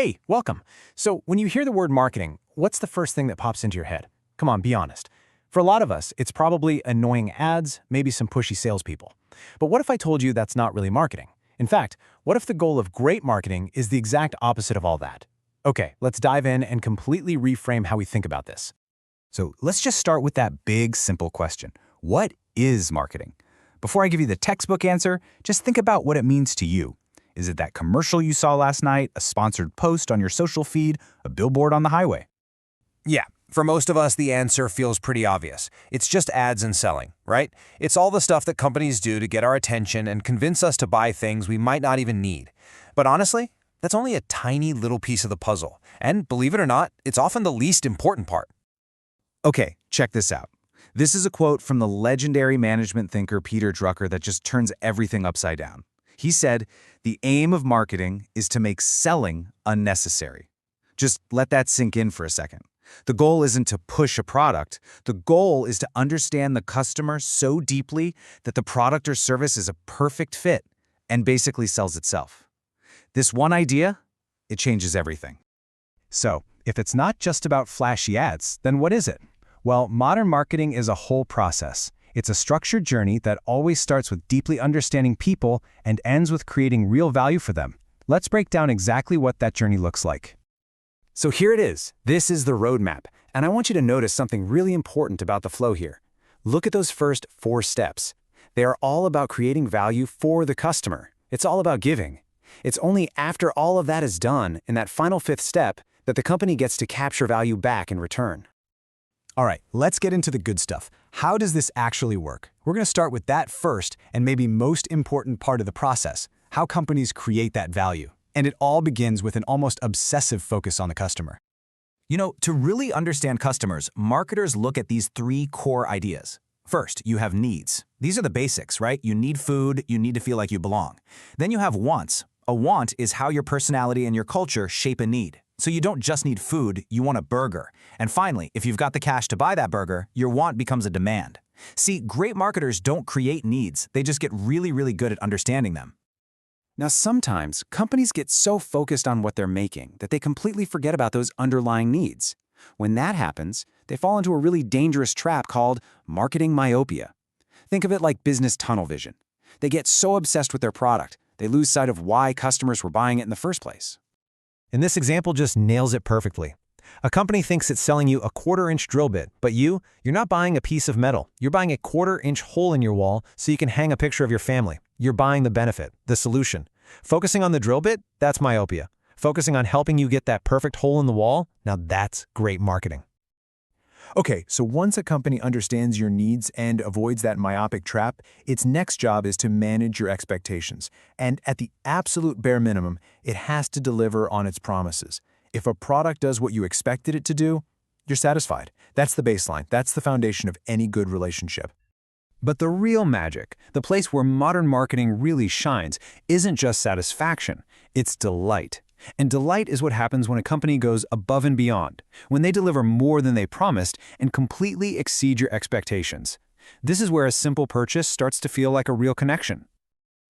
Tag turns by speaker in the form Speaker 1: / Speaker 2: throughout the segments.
Speaker 1: Hey, welcome. So, when you hear the word marketing, what's the first thing that pops into your head? Come on, be honest. For a lot of us, it's probably annoying ads, maybe some pushy salespeople. But what if I told you that's not really marketing? In fact, what if the goal of great marketing is the exact opposite of all that? Okay, let's dive in and completely reframe how we think about this.
Speaker 2: So let's just start with that big, simple question. What is marketing? Before I give you the textbook answer, just think about what it means to you. Is it that commercial you saw last night, a sponsored post on your social feed, a billboard on the highway?
Speaker 3: Yeah, for most of us, the answer feels pretty obvious. It's just ads and selling, right? It's all the stuff that companies do to get our attention and convince us to buy things we might not even need. But honestly, that's only a tiny little piece of the puzzle. And believe it or not, it's often the least important part.
Speaker 2: Okay, check this out. This is a quote from the legendary management thinker Peter Drucker that just turns everything upside down. He said, "The aim of marketing is to make selling unnecessary." Just let that sink in for a second. The goal isn't to push a product. The goal is to understand the customer so deeply that the product or service is a perfect fit and basically sells itself. This one idea, it changes everything.
Speaker 1: So, if it's not just about flashy ads, then what is it? Well, modern marketing is a whole process. It's a structured journey that always starts with deeply understanding people and ends with creating real value for them. Let's break down exactly what that journey looks like. So here it is. This is the roadmap, and I want you to notice something really important about the flow here. Look at those first 4 steps. They are all about creating value for the customer. It's all about giving. It's only after all of that is done, in that final 5th step, that the company gets to capture value back in return. All right, let's get into the good stuff. How does this actually work? We're going to start with that first and maybe most important part of the process, how companies create that value. And it all begins with an almost obsessive focus on the customer.
Speaker 4: You know, to really understand customers, marketers look at these 3 core ideas. First, you have needs. These are the basics, right? You need food, you need to feel like you belong. Then you have wants. A want is how your personality and your culture shape a need. So you don't just need food, you want a burger. And finally, if you've got the cash to buy that burger, your want becomes a demand. See, great marketers don't create needs, they just get really good at understanding them.
Speaker 1: Now, sometimes companies get so focused on what they're making that they completely forget about those underlying needs. When that happens, they fall into a really dangerous trap called marketing myopia. Think of it like business tunnel vision. They get so obsessed with their product, they lose sight of why customers were buying it in the first place. And this example just nails it perfectly. A company thinks it's selling you a 1/4-inch drill bit, but you're not buying a piece of metal. You're buying a 1/4-inch hole in your wall so you can hang a picture of your family. You're buying the benefit, the solution. Focusing on the drill bit, that's myopia. Focusing on helping you get that perfect hole in the wall, now that's great marketing. Okay, so once a company understands your needs and avoids that myopic trap, its next job is to manage your expectations. And at the absolute bare minimum, it has to deliver on its promises. If a product does what you expected it to do, you're satisfied. That's the baseline. That's the foundation of any good relationship. But the real magic, the place where modern marketing really shines, isn't just satisfaction, it's delight. And delight is what happens when a company goes above and beyond, when they deliver more than they promised and completely exceed your expectations. This is where a simple purchase starts to feel like a real connection.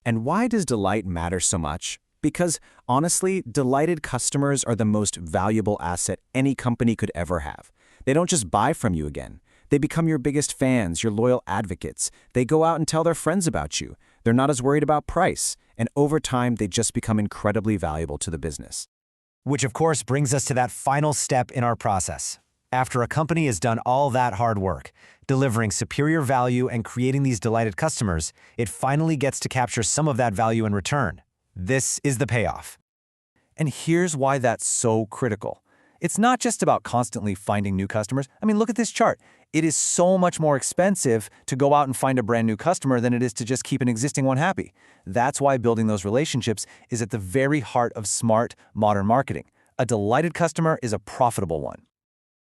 Speaker 1: And why does delight matter so much? Because, honestly, delighted customers are the most valuable asset any company could ever have. They don't just buy from you again. They become your biggest fans, your loyal advocates. They go out and tell their friends about you. They're not as worried about price. And over time, they just become incredibly valuable to the business.
Speaker 3: Which of course brings us to that final step in our process. After a company has done all that hard work, delivering superior value and creating these delighted customers, it finally gets to capture some of that value in return. This is the payoff.
Speaker 1: And here's why that's so critical. It's not just about constantly finding new customers. I mean, look at this chart. It is so much more expensive to go out and find a brand new customer than it is to just keep an existing one happy. That's why building those relationships is at the very heart of smart, modern marketing. A delighted customer is a profitable one.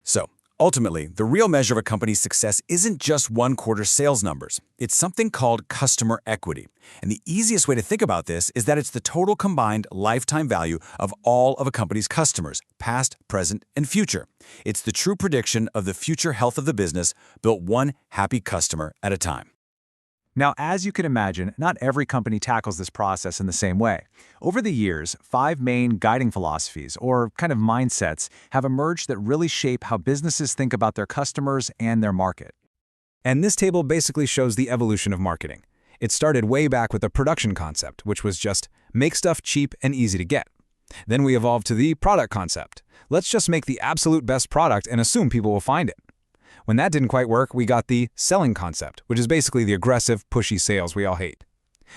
Speaker 2: So, ultimately, the real measure of a company's success isn't just 1/4 sales numbers. It's something called customer equity. And the easiest way to think about this is that it's the total combined lifetime value of all of a company's customers, past, present, and future. It's the true prediction of the future health of the business, built one happy customer at a time. Now, as you can imagine, not every company tackles this process in the same way. Over the years, 5 main guiding philosophies, or kind of mindsets, have emerged that really shape how businesses think about their customers and their market. And this table basically shows the evolution of marketing. It started way back with the production concept, which was just make stuff cheap and easy to get. Then we evolved to the product concept. Let's just make the absolute best product and assume people will find it. When that didn't quite work, we got the selling concept, which is basically the aggressive, pushy sales we all hate.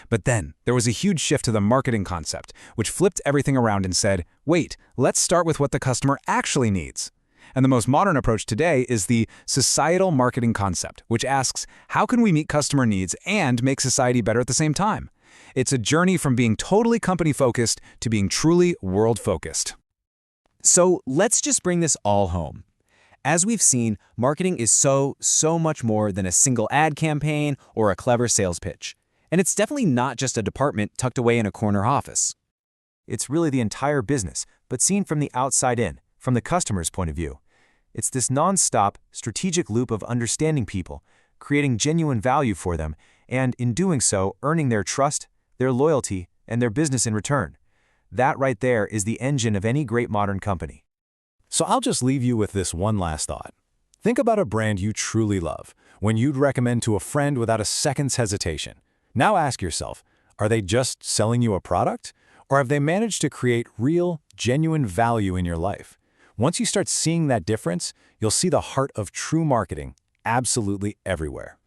Speaker 2: But then, there was a huge shift to the marketing concept, which flipped everything around and said, wait, let's start with what the customer actually needs. And the most modern approach today is the societal marketing concept, which asks, how can we meet customer needs and make society better at the same time? It's a journey from being totally company-focused to being truly world-focused.
Speaker 1: So let's just bring this all home. As we've seen, marketing is so much more than a single ad campaign or a clever sales pitch. And it's definitely not just a department tucked away in a corner office.
Speaker 3: It's really the entire business, but seen from the outside in, from the customer's point of view. It's this non-stop, strategic loop of understanding people, creating genuine value for them, and in doing so, earning their trust, their loyalty, and their business in return. That right there is the engine of any great modern company.
Speaker 5: So I'll just leave you with this one last thought. Think about a brand you truly love, one you'd recommend to a friend without a second's hesitation. Now ask yourself, are they just selling you a product? Or have they managed to create real, genuine value in your life? Once you start seeing that difference, you'll see the heart of true marketing absolutely everywhere.